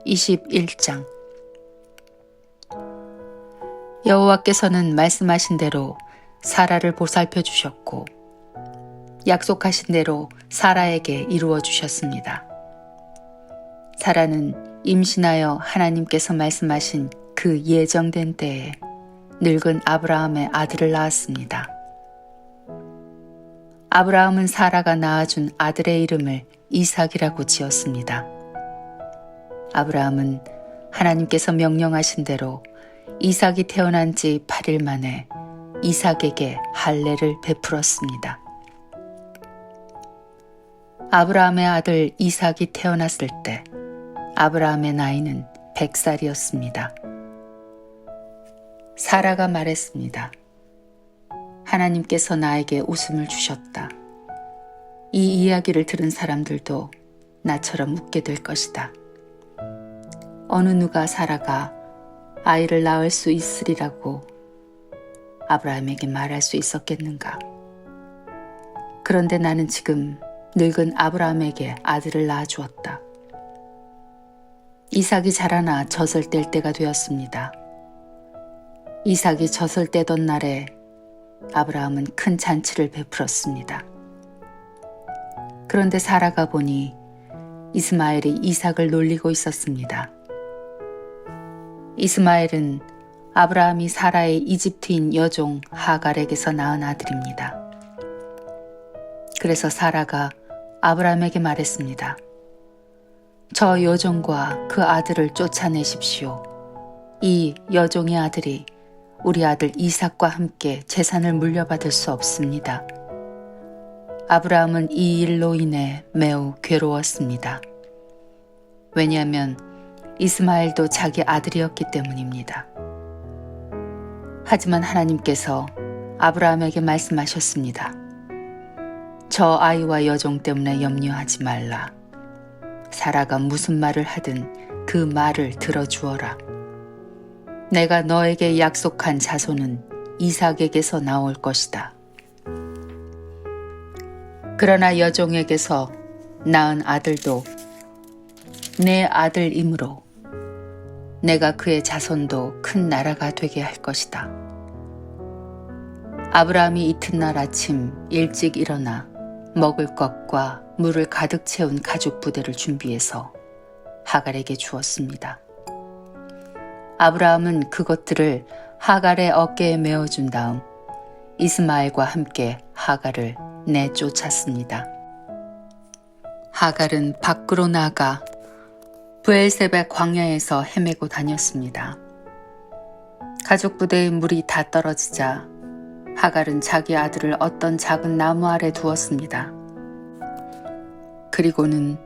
21장. 여호와께서는 말씀하신 대로 사라를 보살펴 주셨고 약속하신 대로 사라에게 이루어 주셨습니다. 사라는 임신하여 하나님께서 말씀하신 그 예정된 때에 늙은 아브라함의 아들을 낳았습니다. 아브라함은 사라가 낳아준 아들의 이름을 이삭이라고 지었습니다. 아브라함은 하나님께서 명령하신 대로 이삭이 태어난 지 8일 만에 이삭에게 할례를 베풀었습니다. 아브라함의 아들 이삭이 태어났을 때 아브라함의 나이는 100살이었습니다. 사라가 말했습니다. 하나님께서 나에게 웃음을 주셨다. 이 이야기를 들은 사람들도 나처럼 웃게 될 것이다. 어느 누가 사라가 아이를 낳을 수 있으리라고 아브라함에게 말할 수 있었겠는가? 그런데 나는 지금 늙은 아브라함에게 아들을 낳아주었다. 이삭이 자라나 젖을 뗄 때가 되었습니다. 이삭이 젖을 떼던 날에 아브라함은 큰 잔치를 베풀었습니다. 그런데 사라가 보니 이스마엘이 이삭을 놀리고 있었습니다. 이스마엘은 아브라함이 사라의 이집트인 여종 하갈에게서 낳은 아들입니다. 그래서 사라가 아브라함에게 말했습니다. 저 여종과 그 아들을 쫓아내십시오. 이 여종의 아들이 우리 아들 이삭과 함께 재산을 물려받을 수 없습니다. 아브라함은 이 일로 인해 매우 괴로웠습니다. 왜냐하면 이스마엘도 자기 아들이었기 때문입니다. 하지만 하나님께서 아브라함에게 말씀하셨습니다. 저 아이와 여종 때문에 염려하지 말라. 사라가 무슨 말을 하든 그 말을 들어주어라. 내가 너에게 약속한 자손은 이삭에게서 나올 것이다. 그러나 여종에게서 낳은 아들도 내 아들이므로 내가 그의 자손도 큰 나라가 되게 할 것이다. 아브라함이 이튿날 아침 일찍 일어나 먹을 것과 물을 가득 채운 가죽 부대를 준비해서 하갈에게 주었습니다. 아브라함은 그것들을 하갈의 어깨에 메어준 다음 이스마엘과 함께 하갈을 내쫓았습니다. 하갈은 밖으로 나가 브엘세바 광야에서 헤매고 다녔습니다. 가죽 부대의 물이 다 떨어지자 하갈은 자기 아들을 어떤 작은 나무 아래 두었습니다. 그리고는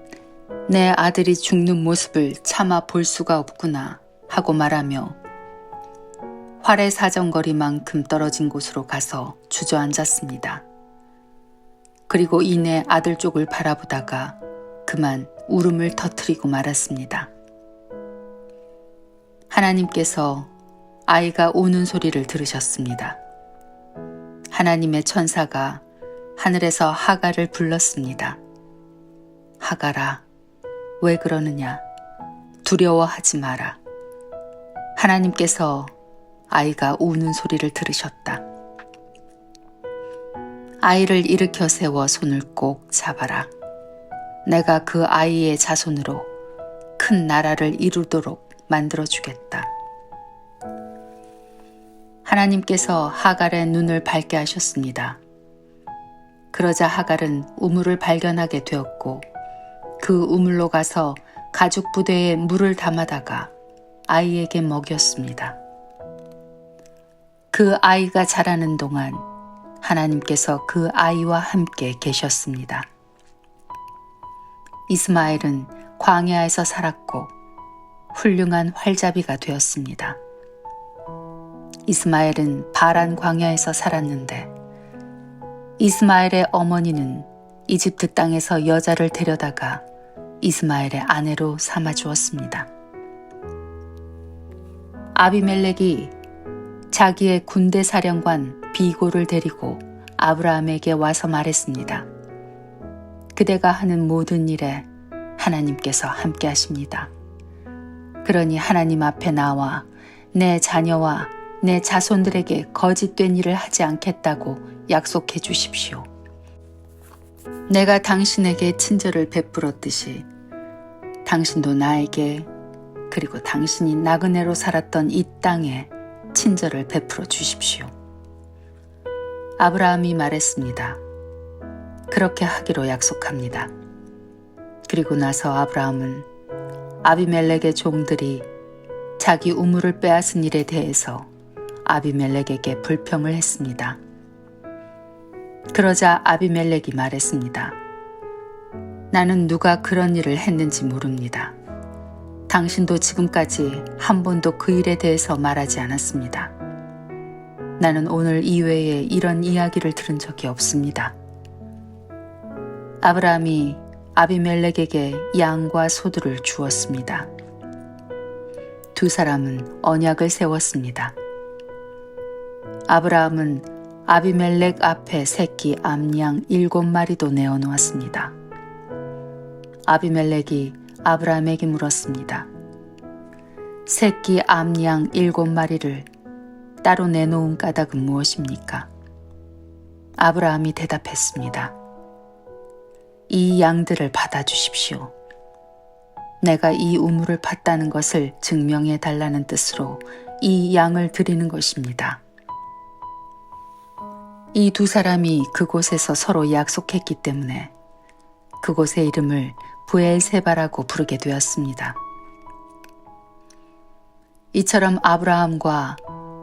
내 아들이 죽는 모습을 차마 볼 수가 없구나 하고 말하며 활의 사정거리만큼 떨어진 곳으로 가서 주저앉았습니다. 그리고 이내 아들 쪽을 바라보다가 그만 울음을 터뜨리고 말았습니다. 하나님께서 아이가 우는 소리를 들으셨습니다. 하나님의 천사가 하늘에서 하갈을 불렀습니다. 하갈아, 왜 그러느냐? 두려워하지 마라. 하나님께서 아이가 우는 소리를 들으셨다. 아이를 일으켜 세워 손을 꼭 잡아라. 내가 그 아이의 자손으로 큰 나라를 이루도록 만들어주겠다. 하나님께서 하갈의 눈을 밝게 하셨습니다. 그러자 하갈은 우물을 발견하게 되었고 그 우물로 가서 가죽 부대에 물을 담아다가 아이에게 먹였습니다. 그 아이가 자라는 동안 하나님께서 그 아이와 함께 계셨습니다. 이스마엘은 광야에서 살았고 훌륭한 활잡이가 되었습니다. 이스마엘은 바란 광야에서 살았는데 이스마엘의 어머니는 이집트 땅에서 여자를 데려다가 이스마엘의 아내로 삼아주었습니다. 아비멜렉이 자기의 군대 사령관 비고를 데리고 아브라함에게 와서 말했습니다. 그대가 하는 모든 일에 하나님께서 함께 하십니다. 그러니 하나님 앞에 나와 내 자녀와 내 자손들에게 거짓된 일을 하지 않겠다고 약속해 주십시오. 내가 당신에게 친절을 베풀었듯이 당신도 나에게 그리고 당신이 나그네로 살았던 이 땅에 친절을 베풀어 주십시오. 아브라함이 말했습니다. 그렇게 하기로 약속합니다. 그리고 나서 아브라함은 아비멜렉의 종들이 자기 우물을 빼앗은 일에 대해서 아비멜렉에게 불평을 했습니다. 그러자 아비멜렉이 말했습니다. 나는 누가 그런 일을 했는지 모릅니다. 당신도 지금까지 한 번도 그 일에 대해서 말하지 않았습니다. 나는 오늘 이외에 이런 이야기를 들은 적이 없습니다. 아브라함이 아비멜렉에게 양과 소들을 주었습니다. 두 사람은 언약을 세웠습니다. 아브라함은 아비멜렉 앞에 새끼 암양 7마리도 내어놓았습니다. 아비멜렉이 아브라함에게 물었습니다. 새끼 암양 7마리를 따로 내놓은 까닭은 무엇입니까? 아브라함이 대답했습니다. 이 양들을 받아주십시오. 내가 이 우물을 팠다는 것을 증명해 달라는 뜻으로 이 양을 드리는 것입니다. 이 두 사람이 그곳에서 서로 약속했기 때문에 그곳의 이름을 브엘세바라고 부르게 되었습니다. 이처럼 아브라함과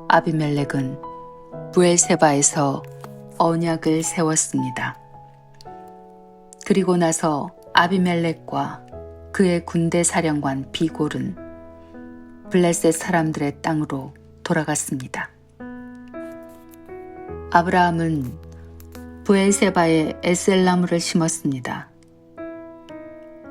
아비멜렉은 브엘세바에서 언약을 세웠습니다. 그리고 나서 아비멜렉과 그의 군대 사령관 비골은 블레셋 사람들의 땅으로 돌아갔습니다. 아브라함은 브엘세바에 에셀나무를 심었습니다.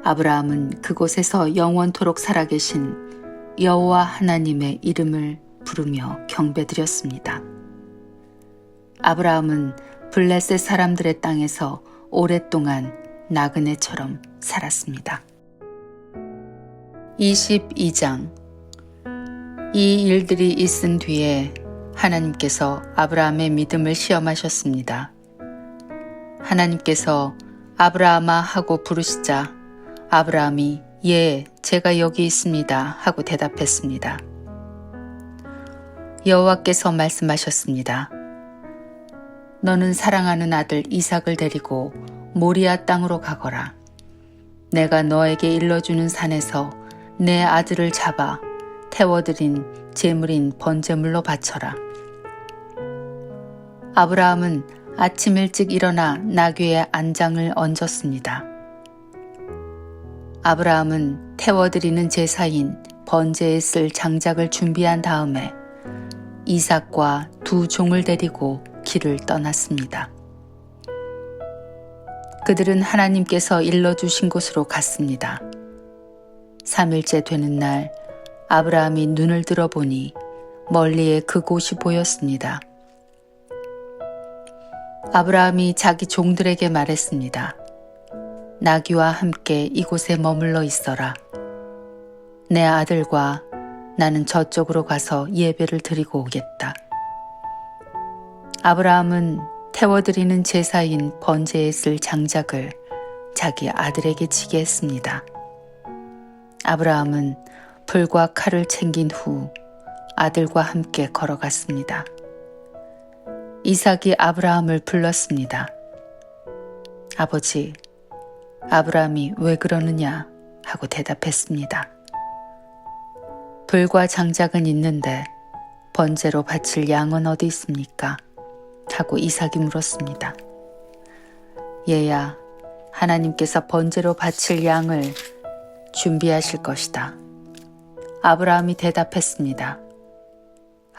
아브라함은 그곳에서 영원토록 살아계신 여호와 하나님의 이름을 부르며 경배드렸습니다. 아브라함은 블레셋 사람들의 땅에서 오랫동안 나그네처럼 살았습니다. 22장. 이 일들이 있은 뒤에 하나님께서 아브라함의 믿음을 시험하셨습니다. 하나님께서 아브라함아 하고 부르시자 아브라함이 예, 제가 여기 있습니다 하고 대답했습니다. 여호와께서 말씀하셨습니다. 너는 사랑하는 아들 이삭을 데리고 모리아 땅으로 가거라. 내가 너에게 일러주는 산에서 내 아들을 잡아 태워드린 제물인 번제물로 바쳐라. 아브라함은 아침 일찍 일어나 나귀의 안장을 얹었습니다. 아브라함은 태워드리는 제사인 번제에 쓸 장작을 준비한 다음에 이삭과 두 종을 데리고 길을 떠났습니다. 그들은 하나님께서 일러주신 곳으로 갔습니다. 3일째 되는 날 아브라함이 눈을 들어보니 멀리에 그곳이 보였습니다. 아브라함이 자기 종들에게 말했습니다. 나귀와 함께 이곳에 머물러 있어라. 내 아들과 나는 저쪽으로 가서 예배를 드리고 오겠다. 아브라함은 태워드리는 제사인 번제에 쓸 장작을 자기 아들에게 지게 했습니다. 아브라함은 불과 칼을 챙긴 후 아들과 함께 걸어갔습니다. 이삭이 아브라함을 불렀습니다. 아버지, 아브라함이 왜 그러느냐 하고 대답했습니다. 불과 장작은 있는데 번제로 바칠 양은 어디 있습니까? 하고 이삭이 물었습니다. 얘야, 하나님께서 번제로 바칠 양을 준비하실 것이다. 아브라함이 대답했습니다.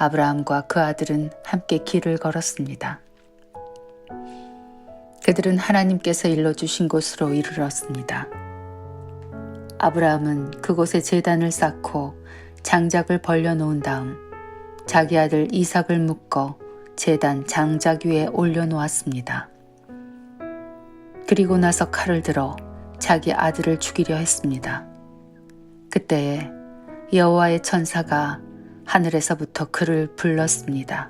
아브라함과 그 아들은 함께 길을 걸었습니다. 그들은 하나님께서 일러주신 곳으로 이르렀습니다. 아브라함은 그곳에 제단을 쌓고 장작을 벌려놓은 다음 자기 아들 이삭을 묶어 제단 장작 위에 올려놓았습니다. 그리고 나서 칼을 들어 자기 아들을 죽이려 했습니다. 그때에 여호와의 천사가 하늘에서부터 그를 불렀습니다.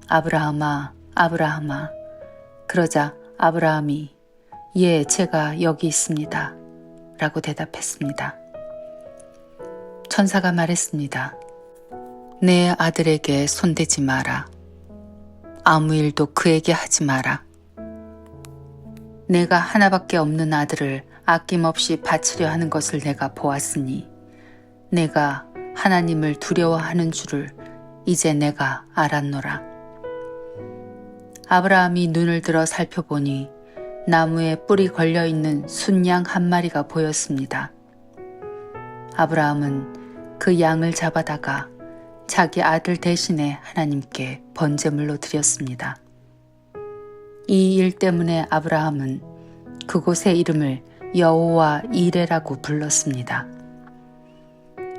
아브라함아, 아브라함아. 그러자 아브라함이 예, 제가 여기 있습니다. 라고 대답했습니다. 천사가 말했습니다. 내 아들에게 손대지 마라. 아무 일도 그에게 하지 마라. 내가 하나밖에 없는 아들을 아낌없이 바치려 하는 것을 내가 보았으니 내가 하나님을 두려워하는 줄을 이제 내가 알았노라. 아브라함이 눈을 들어 살펴보니 나무에 뿔이 걸려있는 순양 한 마리가 보였습니다. 아브라함은 그 양을 잡아다가 자기 아들 대신에 하나님께 번제물로 드렸습니다. 이 일 때문에 아브라함은 그곳의 이름을 여호와 이레라고 불렀습니다.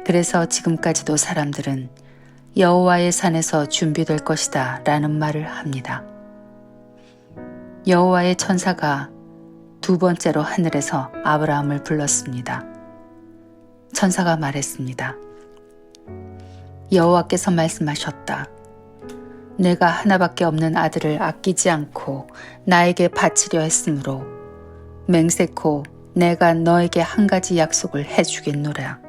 그래서 지금까지도 사람들은 여호와의 산에서 준비될 것이다 라는 말을 합니다. 여호와의 천사가 두 번째로 하늘에서 아브라함을 불렀습니다. 천사가 말했습니다. 여호와께서 말씀하셨다. 내가 하나밖에 없는 아들을 아끼지 않고 나에게 바치려 했으므로 맹세코 내가 너에게 한 가지 약속을 해주겠노라.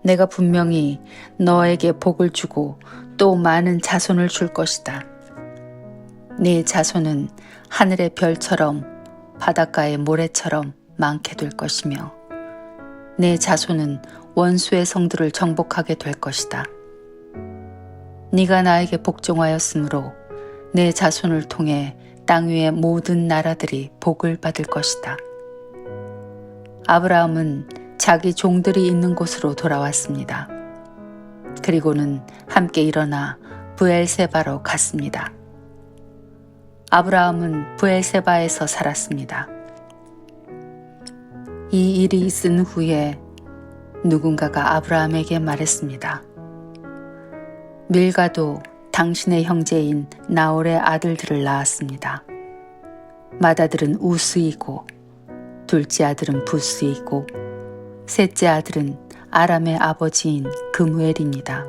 내가 분명히 너에게 복을 주고 또 많은 자손을 줄 것이다. 네 자손은 하늘의 별처럼 바닷가의 모래처럼 많게 될 것이며 내 자손은 원수의 성들을 정복하게 될 것이다. 네가 나에게 복종하였으므로 내 자손을 통해 땅 위의 모든 나라들이 복을 받을 것이다. 아브라함은 자기 종들이 있는 곳으로 돌아왔습니다. 그리고는 함께 일어나 브엘세바로 갔습니다. 아브라함은 브엘세바에서 살았습니다. 이 일이 있은 후에 누군가가 아브라함에게 말했습니다. 밀가도 당신의 형제인 나홀의 아들들을 낳았습니다. 맏아들은 우스이고 둘째 아들은 부스이고 셋째 아들은 아람의 아버지인 그무엘입니다.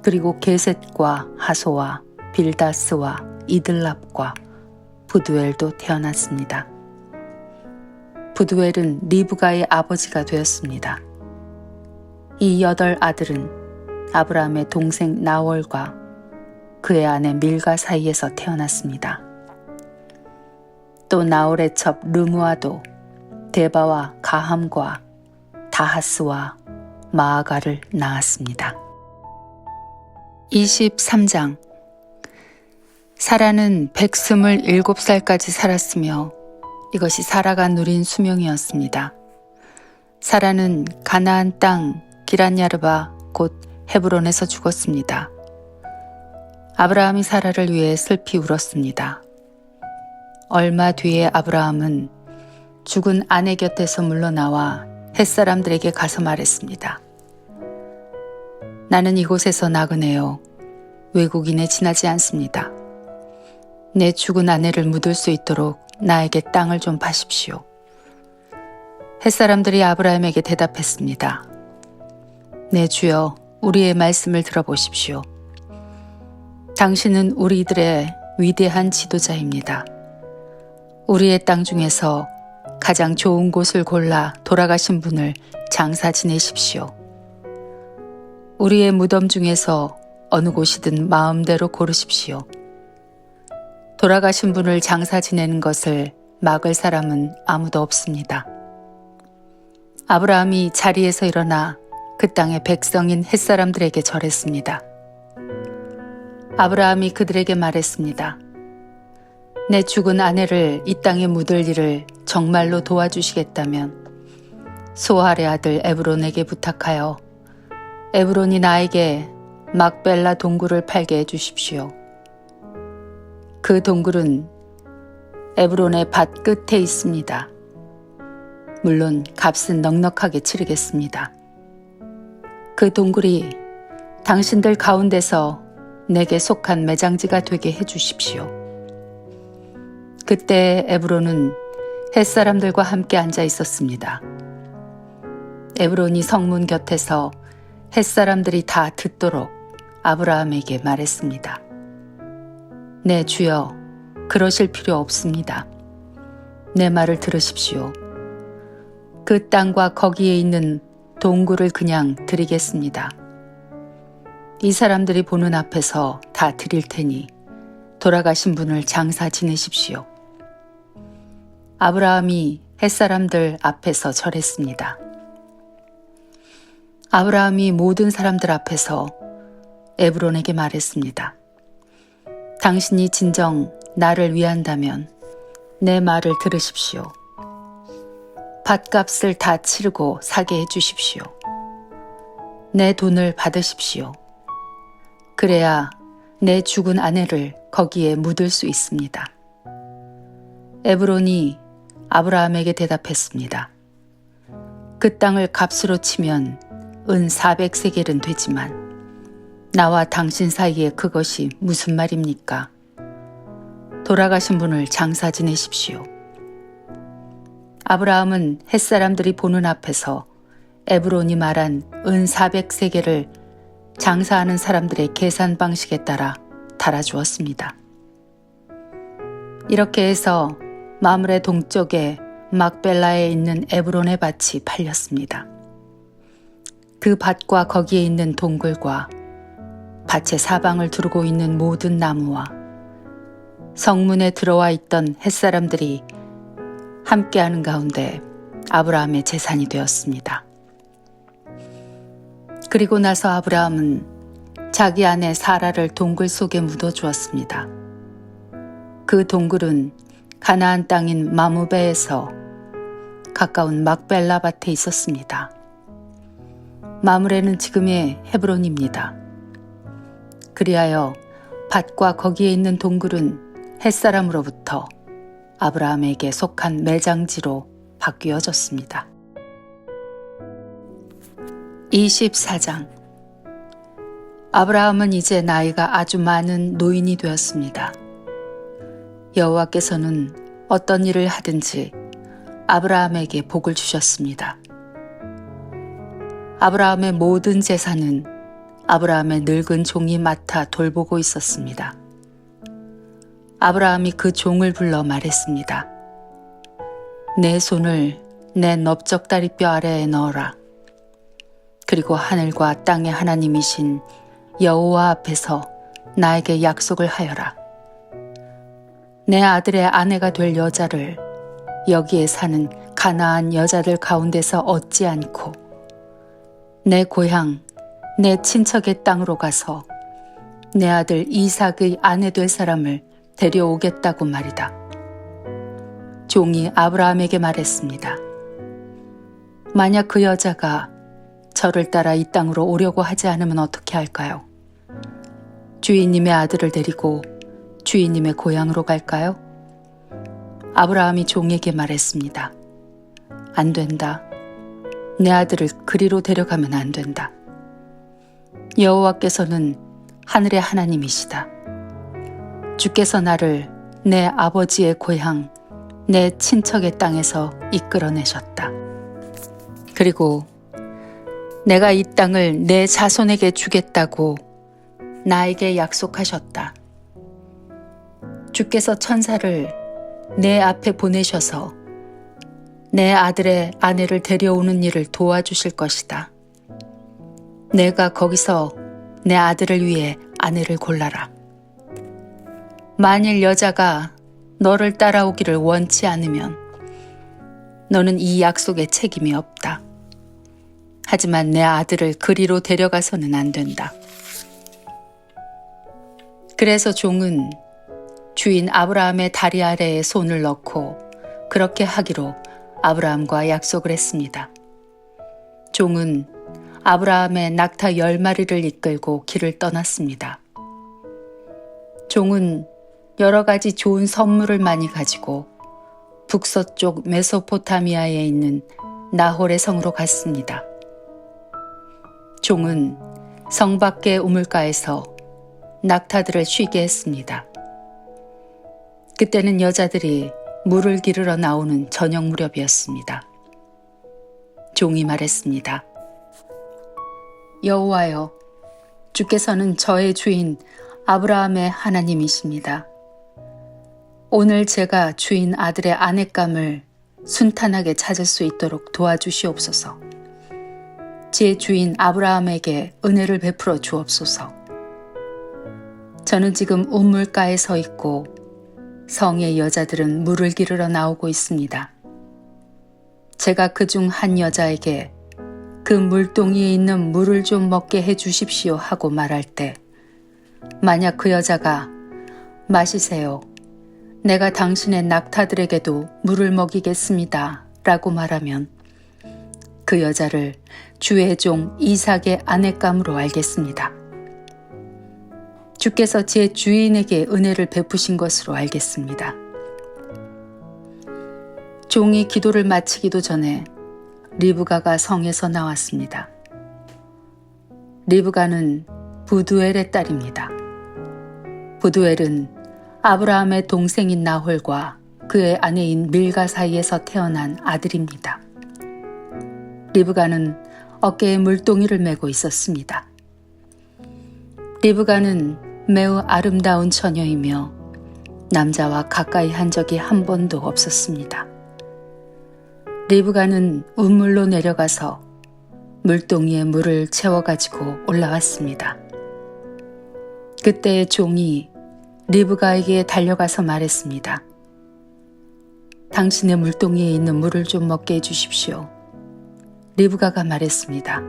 그리고 게셋과 하소와 빌다스와 이들랍과 부두엘도 태어났습니다. 부두엘은 리브가의 아버지가 되었습니다. 이 8 아들은 아브라함의 동생 나홀과 그의 아내 밀가 사이에서 태어났습니다. 또 나홀의 첩 르무아도 데바와 가함과 다하스와 마아가를 낳았습니다. 23장. 사라는 127살까지 살았으며 이것이 사라가 누린 수명이었습니다. 사라는 가나안 땅 기란야르바 곧 헤브론에서 죽었습니다. 아브라함이 사라를 위해 슬피 울었습니다. 얼마 뒤에 아브라함은 죽은 아내 곁에서 물러나와 햇사람들에게 가서 말했습니다. 나는 이곳에서 나그네요. 외국인에 지나지 않습니다. 내 죽은 아내를 묻을 수 있도록 나에게 땅을 좀 파십시오. 햇사람들이 아브라함에게 대답했습니다. 네 주여, 우리의 말씀을 들어보십시오. 당신은 우리들의 위대한 지도자입니다. 우리의 땅 중에서 가장 좋은 곳을 골라 돌아가신 분을 장사 지내십시오. 우리의 무덤 중에서 어느 곳이든 마음대로 고르십시오. 돌아가신 분을 장사 지내는 것을 막을 사람은 아무도 없습니다. 아브라함이 자리에서 일어나 그 땅의 백성인 햇사람들에게 절했습니다. 아브라함이 그들에게 말했습니다. 내 죽은 아내를 이 땅에 묻을 일을 정말로 도와주시겠다면 소할의 아들 에브론에게 부탁하여 에브론이 나에게 막벨라 동굴을 팔게 해주십시오. 그 동굴은 에브론의 밭 끝에 있습니다. 물론 값은 넉넉하게 치르겠습니다. 그 동굴이 당신들 가운데서 내게 속한 매장지가 되게 해주십시오. 그때 에브론은 햇사람들과 함께 앉아 있었습니다. 에브론이 성문 곁에서 햇사람들이 다 듣도록 아브라함에게 말했습니다. 네, 주여, 그러실 필요 없습니다. 내 말을 들으십시오. 그 땅과 거기에 있는 동굴을 그냥 드리겠습니다. 이 사람들이 보는 앞에서 다 드릴 테니 돌아가신 분을 장사 지내십시오. 아브라함이 햇사람들 앞에서 절했습니다. 아브라함이 모든 사람들 앞에서 에브론에게 말했습니다. 당신이 진정 나를 위한다면 내 말을 들으십시오. 밭값을 다 치르고 사게 해주십시오. 내 돈을 받으십시오. 그래야 내 죽은 아내를 거기에 묻을 수 있습니다. 에브론이 아브라함에게 대답했습니다. 그 땅을 값으로 치면 은 400세겔은 되지만 나와 당신 사이에 그것이 무슨 말입니까? 돌아가신 분을 장사 지내십시오. 아브라함은 햇사람들이 보는 앞에서 에브론이 말한 은 400세겔을 장사하는 사람들의 계산 방식에 따라 달아주었습니다. 이렇게 해서 마므레 동쪽에 막벨라에 있는 에브론의 밭이 팔렸습니다. 그 밭과 거기에 있는 동굴과 밭의 사방을 두르고 있는 모든 나무와 성문에 들어와 있던 햇사람들이 함께하는 가운데 아브라함의 재산이 되었습니다. 그리고 나서 아브라함은 자기 아내 사라를 동굴 속에 묻어주었습니다. 그 동굴은 가나안 땅인 마므베에서 가까운 막벨라 밭에 있었습니다. 마므레는 지금의 헤브론입니다. 그리하여 밭과 거기에 있는 동굴은 햇사람으로부터 아브라함에게 속한 매장지로 바뀌어졌습니다. 24장. 아브라함은 이제 나이가 아주 많은 노인이 되었습니다. 여호와께서는 어떤 일을 하든지 아브라함에게 복을 주셨습니다. 아브라함의 모든 재산은 아브라함의 늙은 종이 맡아 돌보고 있었습니다. 아브라함이 그 종을 불러 말했습니다. 내 손을 내 넓적다리뼈 아래에 넣어라. 그리고 하늘과 땅의 하나님이신 여호와 앞에서 나에게 약속을 하여라. 내 아들의 아내가 될 여자를 여기에 사는 가나안 여자들 가운데서 얻지 않고 내 고향, 내 친척의 땅으로 가서 내 아들 이삭의 아내 될 사람을 데려오겠다고 말이다. 종이 아브라함에게 말했습니다. 만약 그 여자가 저를 따라 이 땅으로 오려고 하지 않으면 어떻게 할까요? 주인님의 아들을 데리고 주인님의 고향으로 갈까요? 아브라함이 종에게 말했습니다. 안 된다. 내 아들을 그리로 데려가면 안 된다. 여호와께서는 하늘의 하나님이시다. 주께서 나를 내 아버지의 고향, 내 친척의 땅에서 이끌어내셨다. 그리고 내가 이 땅을 내 자손에게 주겠다고 나에게 약속하셨다. 주께서 천사를 내 앞에 보내셔서 내 아들의 아내를 데려오는 일을 도와주실 것이다. 내가 거기서 내 아들을 위해 아내를 골라라. 만일 여자가 너를 따라오기를 원치 않으면 너는 이 약속에 책임이 없다. 하지만 내 아들을 그리로 데려가서는 안 된다. 그래서 종은 주인 아브라함의 다리 아래에 손을 넣고 그렇게 하기로 아브라함과 약속을 했습니다. 종은 아브라함의 낙타 10마리를 이끌고 길을 떠났습니다. 종은 여러 가지 좋은 선물을 많이 가지고 북서쪽 메소포타미아에 있는 나홀의 성으로 갔습니다. 종은 성 밖의 우물가에서 낙타들을 쉬게 했습니다. 그때는 여자들이 물을 기르러 나오는 저녁 무렵이었습니다. 종이 말했습니다. 여호와여, 주께서는 저의 주인 아브라함의 하나님이십니다. 오늘 제가 주인 아들의 아내감을 순탄하게 찾을 수 있도록 도와주시옵소서. 제 주인 아브라함에게 은혜를 베풀어 주옵소서. 저는 지금 우물가에 서 있고 성의 여자들은 물을 기르러 나오고 있습니다. 제가 그중 한 여자에게 그 물동이에 있는 물을 좀 먹게 해 주십시오 하고 말할 때, 만약 그 여자가 마시세요, 내가 당신의 낙타들에게도 물을 먹이겠습니다 라고 말하면 그 여자를 주의 종 이삭의 아내감으로 알겠습니다. 주께서 제 주인에게 은혜를 베푸신 것으로 알겠습니다. 종이 기도를 마치기도 전에 리브가가 성에서 나왔습니다. 리브가는 부두엘의 딸입니다. 부두엘은 아브라함의 동생인 나홀과 그의 아내인 밀가 사이에서 태어난 아들입니다. 리브가는 어깨에 물동이를 메고 있었습니다. 리브가는 매우 아름다운 처녀이며 남자와 가까이 한 적이 한 번도 없었습니다. 리브가는 우물로 내려가서 물동이에 물을 채워가지고 올라왔습니다. 그때 종이 리브가에게 달려가서 말했습니다. 당신의 물동이에 있는 물을 좀 먹게 해주십시오. 리브가가 말했습니다.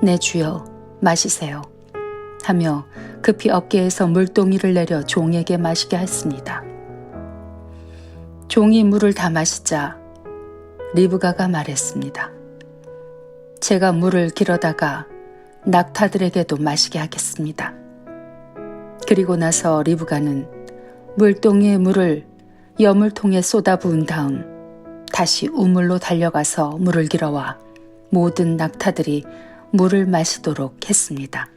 네 주여, 마시세요 하며 급히 어깨에서 물동이를 내려 종에게 마시게 했습니다. 종이 물을 다 마시자 리브가가 말했습니다. 제가 물을 길어다가 낙타들에게도 마시게 하겠습니다. 그리고 나서 리브가는 물동이의 물을 여물통에 쏟아 부은 다음 다시 우물로 달려가서 물을 길어와 모든 낙타들이 물을 마시도록 했습니다.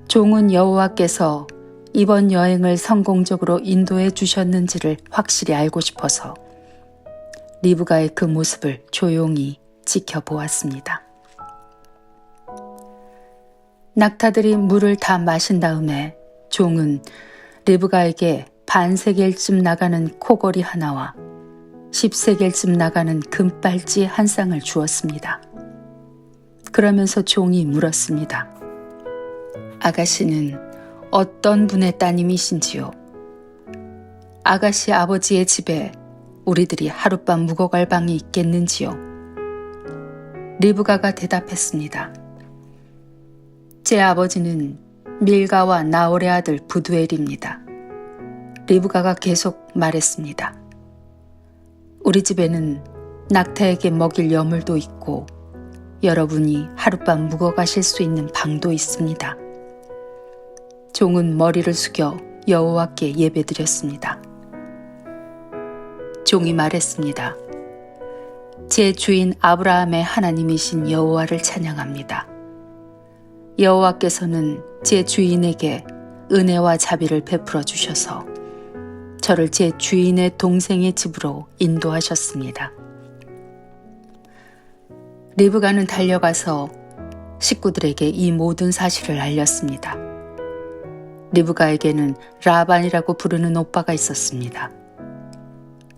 종은 여호와께서 이번 여행을 성공적으로 인도해 주셨는지를 확실히 알고 싶어서 리브가의 그 모습을 조용히 지켜보았습니다. 낙타들이 물을 다 마신 다음에 종은 리브가에게 반세겔쯤 나가는 코걸이 하나와 10세겔쯤 나가는 금빨지 한 쌍을 주었습니다. 그러면서 종이 물었습니다. 아가씨는 어떤 분의 따님이신지요? 아가씨 아버지의 집에 우리들이 하룻밤 묵어갈 방이 있겠는지요? 리브가가 대답했습니다. 제 아버지는 밀가와 나홀의 아들 부두엘입니다. 리브가가 계속 말했습니다. 우리 집에는 낙타에게 먹일 여물도 있고 여러분이 하룻밤 묵어가실 수 있는 방도 있습니다. 종은 머리를 숙여 여호와께 예배드렸습니다. 종이 말했습니다. 제 주인 아브라함의 하나님이신 여호와를 찬양합니다. 여호와께서는 제 주인에게 은혜와 자비를 베풀어 주셔서 저를 제 주인의 동생의 집으로 인도하셨습니다. 리브가는 달려가서 식구들에게 이 모든 사실을 알렸습니다. 리브가에게는 라반이라고 부르는 오빠가 있었습니다.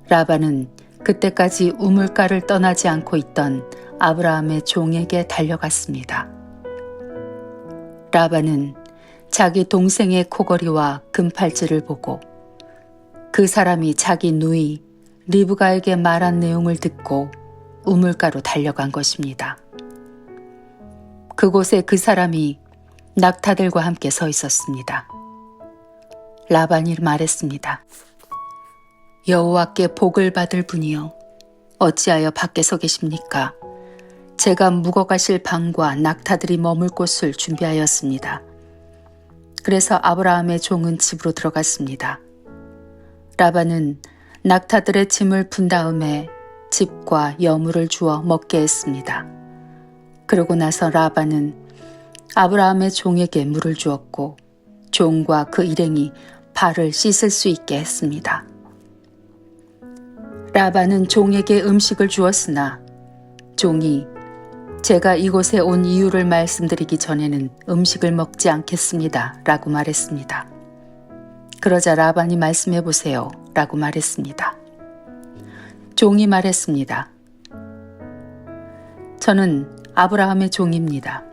라반은 그때까지 우물가를 떠나지 않고 있던 아브라함의 종에게 달려갔습니다. 라반은 자기 동생의 코걸이와 금팔찌를 보고 그 사람이 자기 누이 리브가에게 말한 내용을 듣고 우물가로 달려간 것입니다. 그곳에 그 사람이 낙타들과 함께 서 있었습니다. 라반이 말했습니다. 여호와께 복을 받을 분이여, 어찌하여 밖에 서 계십니까? 제가 묵어가실 방과 낙타들이 머물 곳을 준비하였습니다. 그래서 아브라함의 종은 집으로 들어갔습니다. 라반은 낙타들의 짐을 푼 다음에 집과 여물을 주어 먹게 했습니다. 그러고 나서 라반은 아브라함의 종에게 물을 주었고 종과 그 일행이 발을 씻을 수 있게 했습니다. 라반은 종에게 음식을 주었으나 종이 제가 이곳에 온 이유를 말씀드리기 전에는 음식을 먹지 않겠습니다 라고 말했습니다. 그러자 라반이 말씀해 보세요 라고 말했습니다. 종이 말했습니다. 저는 아브라함의 종입니다.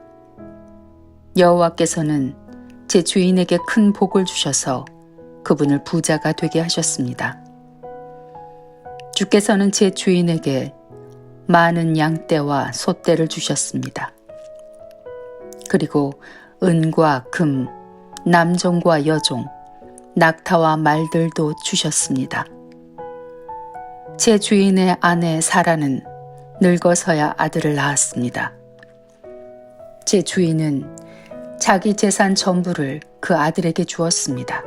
여호와께서는 제 주인에게 큰 복을 주셔서 그분을 부자가 되게 하셨습니다. 주께서는 제 주인에게 많은 양떼와 소떼를 주셨습니다. 그리고 은과 금, 남종과 여종, 낙타와 말들도 주셨습니다. 제 주인의 아내 사라는 늙어서야 아들을 낳았습니다. 제 주인은 자기 재산 전부를 그 아들에게 주었습니다.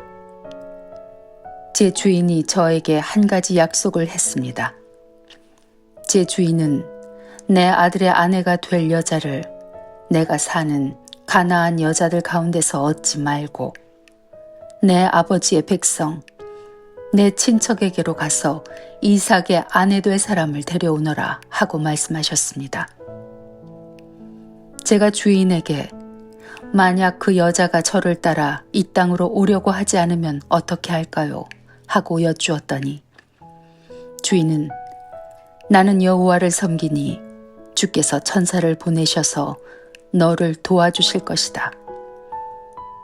제 주인이 저에게 한 가지 약속을 했습니다. 제 주인은 내 아들의 아내가 될 여자를 내가 사는 가나안 여자들 가운데서 얻지 말고 내 아버지의 백성, 내 친척에게로 가서 이삭의 아내 될 사람을 데려오너라 하고 말씀하셨습니다. 제가 주인에게 만약 그 여자가 저를 따라 이 땅으로 오려고 하지 않으면 어떻게 할까요? 하고 여쭈었더니 주인은 나는 여호와를 섬기니 주께서 천사를 보내셔서 너를 도와주실 것이다.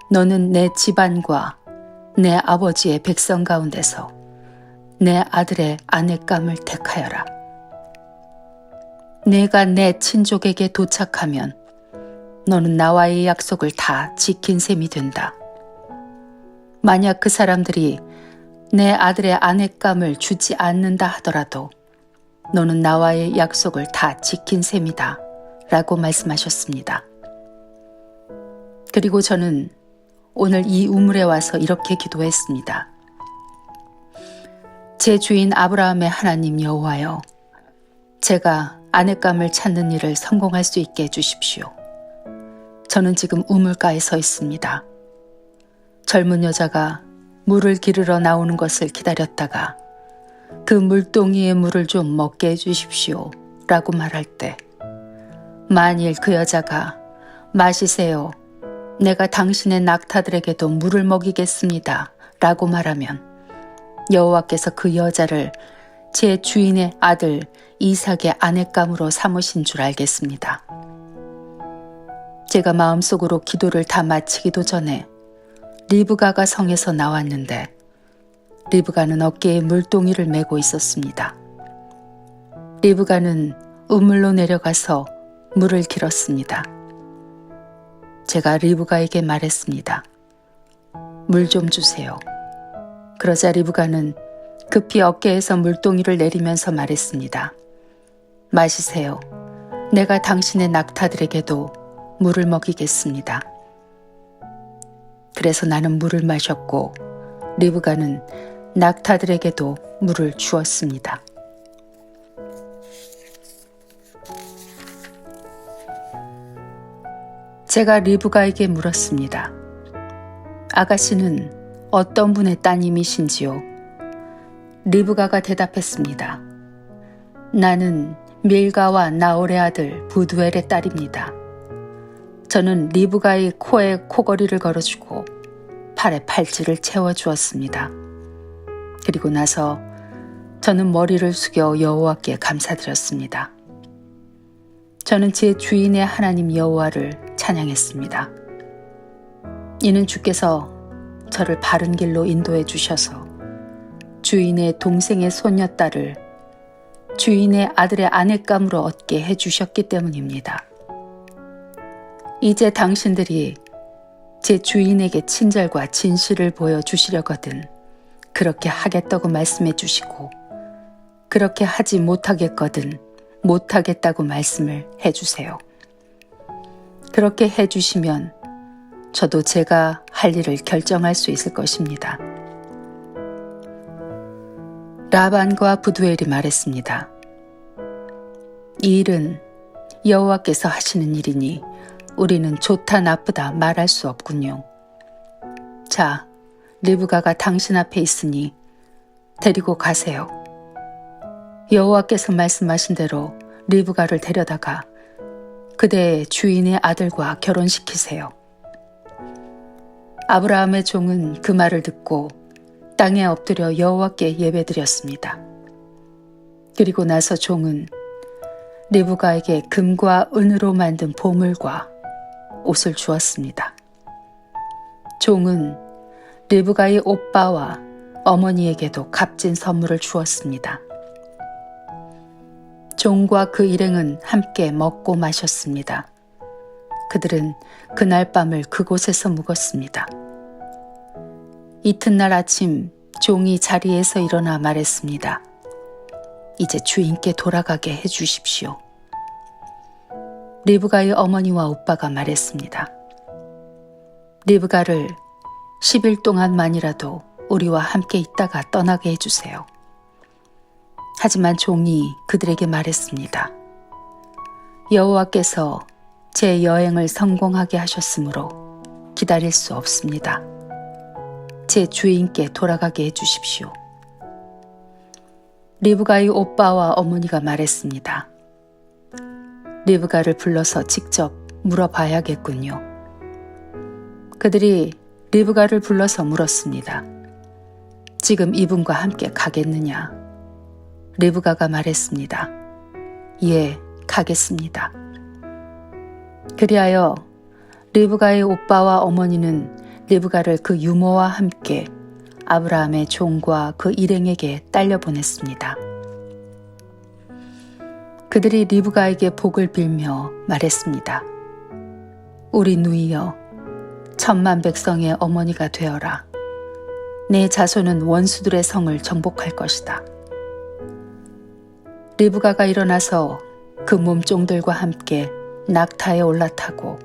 너는 내 집안과 내 아버지의 백성 가운데서 내 아들의 아내감을 택하여라. 내가 내 친족에게 도착하면 너는 나와의 약속을 다 지킨 셈이 된다. 만약 그 사람들이 내 아들의 아내감을 주지 않는다 하더라도 너는 나와의 약속을 다 지킨 셈이다 라고 말씀하셨습니다. 그리고 저는 오늘 이 우물에 와서 이렇게 기도했습니다. 제 주인 아브라함의 하나님 여호와여, 제가 아내감을 찾는 일을 성공할 수 있게 해주십시오. 저는 지금 우물가에 서 있습니다. 젊은 여자가 물을 기르러 나오는 것을 기다렸다가 그 물동이의 물을 좀 먹게 해주십시오 라고 말할 때 만일 그 여자가 마시세요. 내가 당신의 낙타들에게도 물을 먹이겠습니다 라고 말하면 여호와께서 그 여자를 제 주인의 아들 이삭의 아내감으로 삼으신 줄 알겠습니다. 제가 마음속으로 기도를 다 마치기도 전에 리브가가 성에서 나왔는데 리브가는 어깨에 물동이를 메고 있었습니다. 리브가는 우물로 내려가서 물을 길었습니다. 제가 리브가에게 말했습니다. 물 좀 주세요. 그러자 리브가는 급히 어깨에서 물동이를 내리면서 말했습니다. 마시세요. 내가 당신의 낙타들에게도 물을 먹이겠습니다. 그래서 나는 물을 마셨고 리브가는 낙타들에게도 물을 주었습니다. 제가 리브가에게 물었습니다. 아가씨는 어떤 분의 따님이신지요? 리브가가 대답했습니다. 나는 밀가와 나홀의 아들 부두엘의 딸입니다. 저는 리브가의 코에 코걸이를 걸어주고 팔에 팔찌를 채워주었습니다. 그리고 나서 저는 머리를 숙여 여호와께 감사드렸습니다. 저는 제 주인의 하나님 여호와를 찬양했습니다. 이는 주께서 저를 바른 길로 인도해 주셔서 주인의 동생의 손녀딸을 주인의 아들의 아내감으로 얻게 해주셨기 때문입니다. 이제 당신들이 제 주인에게 친절과 진실을 보여주시려거든 그렇게 하겠다고 말씀해 주시고 그렇게 하지 못하겠거든 못하겠다고 말씀을 해주세요. 그렇게 해주시면 저도 제가 할 일을 결정할 수 있을 것입니다. 라반과 부두엘이 말했습니다. 이 일은 여호와께서 하시는 일이니 우리는 좋다 나쁘다 말할 수 없군요. 자, 리브가가 당신 앞에 있으니 데리고 가세요. 여호와께서 말씀하신 대로 리브가를 데려다가 그대의 주인의 아들과 결혼시키세요. 아브라함의 종은 그 말을 듣고 땅에 엎드려 여호와께 예배드렸습니다. 그리고 나서 종은 리브가에게 금과 은으로 만든 보물과 옷을 주었습니다. 종은 리브가의 오빠와 어머니에게도 값진 선물을 주었습니다. 종과 그 일행은 함께 먹고 마셨습니다. 그들은 그날 밤을 그곳에서 묵었습니다. 이튿날 아침 종이 자리에서 일어나 말했습니다. 이제 주인께 돌아가게 해주십시오. 리브가의 어머니와 오빠가 말했습니다. 리브가를 10일 동안만이라도 우리와 함께 있다가 떠나게 해주세요. 하지만 종이 그들에게 말했습니다. 여호와께서 제 여행을 성공하게 하셨으므로 기다릴 수 없습니다. 제 주인께 돌아가게 해주십시오. 리브가의 오빠와 어머니가 말했습니다. 리브가를 불러서 직접 물어봐야겠군요. 그들이 리브가를 불러서 물었습니다. 지금 이분과 함께 가겠느냐? 리브가가 말했습니다. 예, 가겠습니다. 그리하여 리브가의 오빠와 어머니는 리브가를 그 유모와 함께 아브라함의 종과 그 일행에게 딸려 보냈습니다. 그들이 리브가에게 복을 빌며 말했습니다. 우리 누이여, 천만 백성의 어머니가 되어라. 내 자손은 원수들의 성을 정복할 것이다. 리브가가 일어나서 그 몸종들과 함께 낙타에 올라타고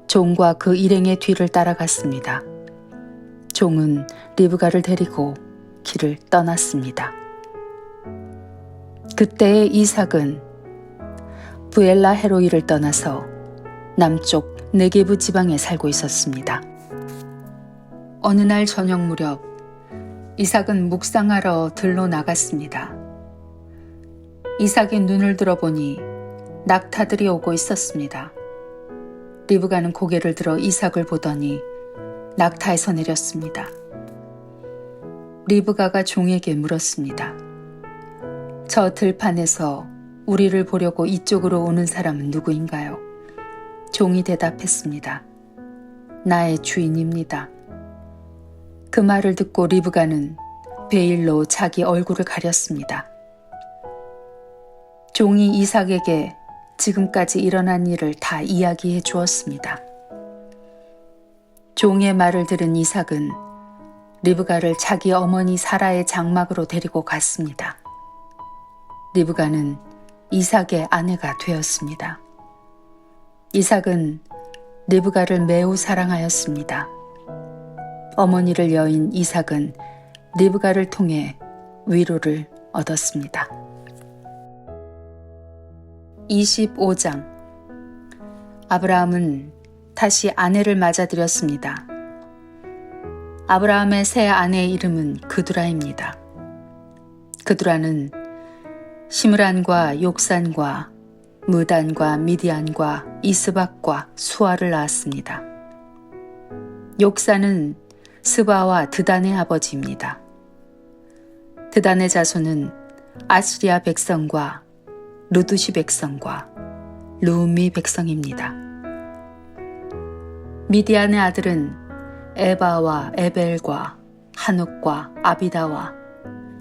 종과 그 일행의 뒤를 따라갔습니다. 종은 리브가를 데리고 길을 떠났습니다. 그때의 이삭은 부엘라 헤로이를 떠나서 남쪽 네게부 지방에 살고 있었습니다. 어느 날 저녁 무렵 이삭은 묵상하러 들로 나갔습니다. 이삭이 눈을 들어보니 낙타들이 오고 있었습니다. 리브가는 고개를 들어 이삭을 보더니 낙타에서 내렸습니다. 리브가가 종에게 물었습니다. 저 들판에서 우리를 보려고 이쪽으로 오는 사람은 누구인가요? 종이 대답했습니다. 나의 주인입니다. 그 말을 듣고 리브가는 베일로 자기 얼굴을 가렸습니다. 종이 이삭에게 지금까지 일어난 일을 다 이야기해 주었습니다. 종의 말을 들은 이삭은 리브가를 자기 어머니 사라의 장막으로 데리고 갔습니다. 리브가는 이삭의 아내가 되었습니다. 이삭은 리브가를 매우 사랑하였습니다. 어머니를 여인 이삭은 리브가를 통해 위로를 얻었습니다. 25장. 아브라함은 다시 아내를 맞아들였습니다. 아브라함의 새 아내의 이름은 그두라입니다. 그두라는 시므란과 욕산과 무단과 미디안과 이스박과 수아를 낳았습니다. 욕산은 스바와 드단의 아버지입니다. 드단의 자손은 아시리아 백성과 루두시 백성과 루미 백성입니다. 미디안의 아들은 에바와 에벨과 한욱과 아비다와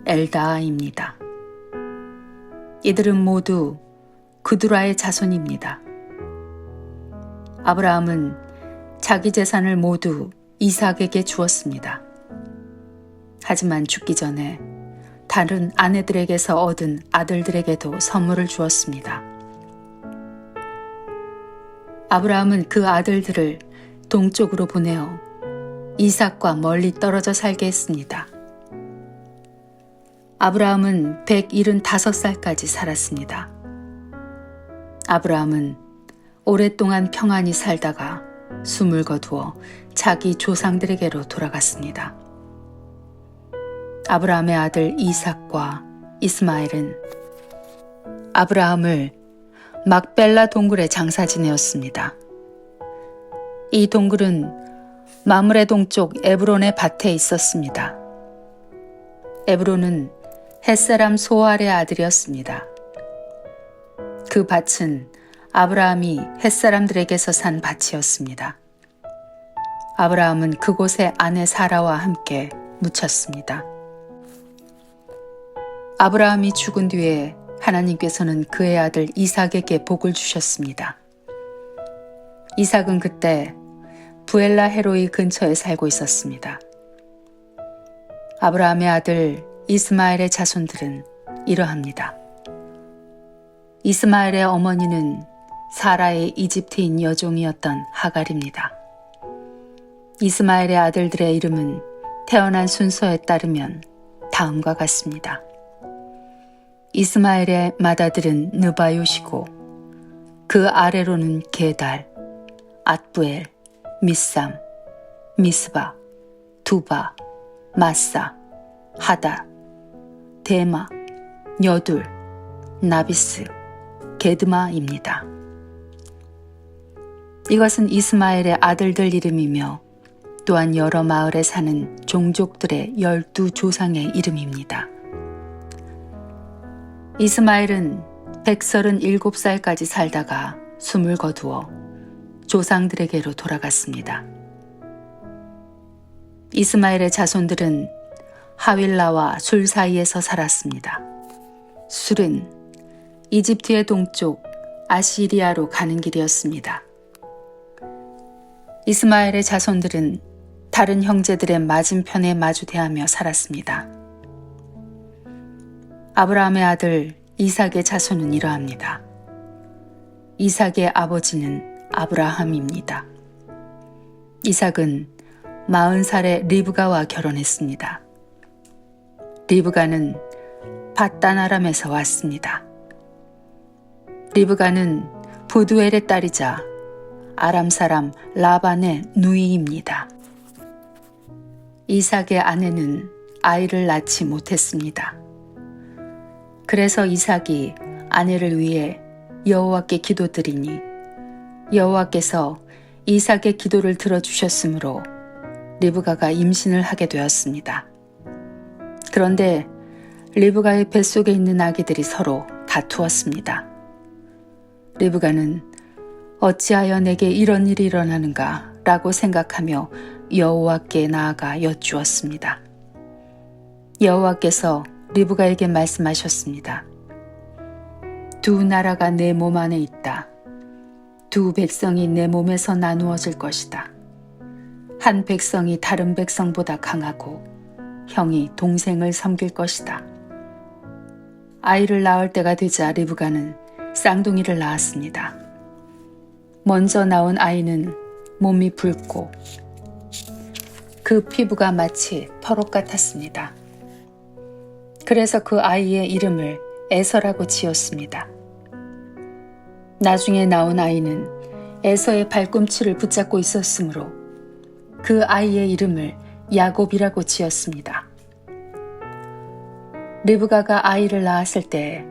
엘다아입니다. 이들은 모두 그두라의 자손입니다. 아브라함은 자기 재산을 모두 이삭에게 주었습니다. 하지만 죽기 전에 다른 아내들에게서 얻은 아들들에게도 선물을 주었습니다. 아브라함은 그 아들들을 동쪽으로 보내어 이삭과 멀리 떨어져 살게 했습니다. 아브라함은 175살까지 살았습니다. 아브라함은 오랫동안 평안히 살다가 숨을 거두어 자기 조상들에게로 돌아갔습니다. 아브라함의 아들 이삭과 이스마엘은 아브라함을 막벨라 동굴에 장사 지내었습니다. 이 동굴은 마므레 동쪽 에브론의 밭에 있었습니다. 에브론은 햇사람 소알의 아들이었습니다. 그 밭은 아브라함이 햇사람들에게서 산 밭이었습니다. 아브라함은 그곳에 아내 사라와 함께 묻혔습니다. 아브라함이 죽은 뒤에 하나님께서는 그의 아들 이삭에게 복을 주셨습니다. 이삭은 그때 부엘라 헤로이 근처에 살고 있었습니다. 아브라함의 아들 이스마엘의 자손들은 이러합니다. 이스마엘의 어머니는 사라의 이집트인 여종이었던 하갈입니다. 이스마엘의 아들들의 이름은 태어난 순서에 따르면 다음과 같습니다. 이스마엘의 맏아들은 느바요시고 그 아래로는 게달, 앗부엘, 미삼, 미스바, 두바, 마사, 하다, 데마, 여둘, 나비스, 게드마입니다. 이것은 이스마엘의 아들들 이름이며 또한 여러 마을에 사는 종족들의 12조상의 이름입니다. 이스마엘은 137살까지 살다가 숨을 거두어 조상들에게로 돌아갔습니다. 이스마엘의 자손들은 하윌라와 술 사이에서 살았습니다. 술은 이집트의 동쪽 아시리아로 가는 길이었습니다. 이스마엘의 자손들은 다른 형제들의 맞은편에 마주대하며 살았습니다. 아브라함의 아들 이삭의 자손은 이러합니다. 이삭의 아버지는 아브라함입니다. 이삭은 40살에 리브가와 결혼했습니다. 리브가는 밧단 아람에서 왔습니다. 리브가는 부두엘의 딸이자 아람 사람 라반의 누이입니다. 이삭의 아내는 아이를 낳지 못했습니다. 그래서 이삭이 아내를 위해 여호와께 기도드리니 여호와께서 이삭의 기도를 들어주셨으므로 리브가가 임신을 하게 되었습니다. 그런데 리브가의 뱃속에 있는 아기들이 서로 다투었습니다. 리브가는 어찌하여 내게 이런 일이 일어나는가 라고 생각하며 여호와께 나아가 여쭈었습니다. 여호와께서 리브가에게 말씀하셨습니다. 두 나라가 내 몸 안에 있다. 두 백성이 내 몸에서 나누어질 것이다. 한 백성이 다른 백성보다 강하고 형이 동생을 섬길 것이다. 아이를 낳을 때가 되자 리브가는 쌍둥이를 낳았습니다. 먼저 나온 아이는 몸이 붉고 그 피부가 마치 털옷 같았습니다. 그래서 그 아이의 이름을 에서라고 지었습니다. 나중에 나온 아이는 에서의 발꿈치를 붙잡고 있었으므로 그 아이의 이름을 야곱이라고 지었습니다. 리브가가 아이를 낳았을 때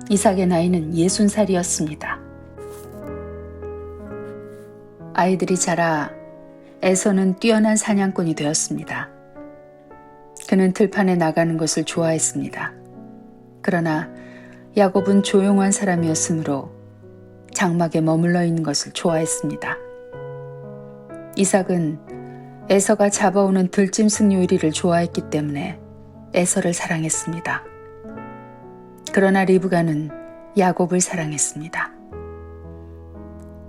이삭의 나이는 60살이었습니다. 아이들이 자라 에서는 뛰어난 사냥꾼이 되었습니다. 그는 들판에 나가는 것을 좋아했습니다. 그러나 야곱은 조용한 사람이었으므로 장막에 머물러 있는 것을 좋아했습니다. 이삭은 에서가 잡아오는 들짐승 요리를 좋아했기 때문에 에서를 사랑했습니다. 그러나 리브가는 야곱을 사랑했습니다.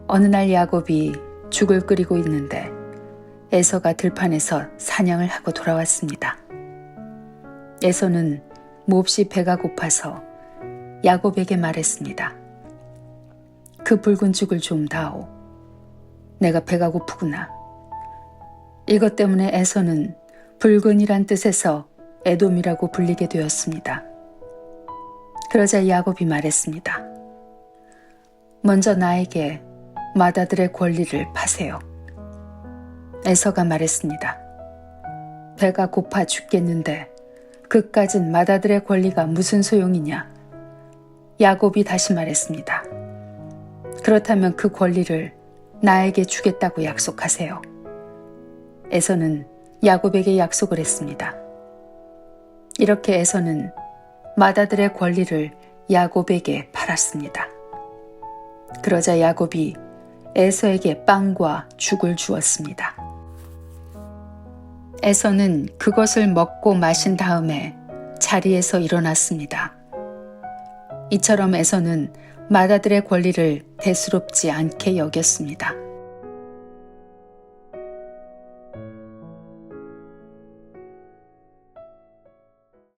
어느 날 야곱이 죽을 끓이고 있는데 에서가 들판에서 사냥을 하고 돌아왔습니다. 에서는 몹시 배가 고파서 야곱에게 말했습니다. 그 붉은 죽을 좀 다오. 내가 배가 고프구나. 이것 때문에 에서는 붉은이란 뜻에서 에돔이라고 불리게 되었습니다. 그러자 야곱이 말했습니다. 먼저 나에게 맏아들의 권리를 파세요. 에서가 말했습니다. 배가 고파 죽겠는데 그까진 맏아들의 권리가 무슨 소용이냐. 야곱이 다시 말했습니다. 그렇다면 그 권리를 나에게 주겠다고 약속하세요. 에서는 야곱에게 약속을 했습니다. 이렇게 에서는 맏아들의 권리를 야곱에게 팔았습니다. 그러자 야곱이 에서에게 빵과 죽을 주었습니다. 에서는 그것을 먹고 마신 다음에 자리에서 일어났습니다. 이처럼 에서는 맏아들의 권리를 대수롭지 않게 여겼습니다.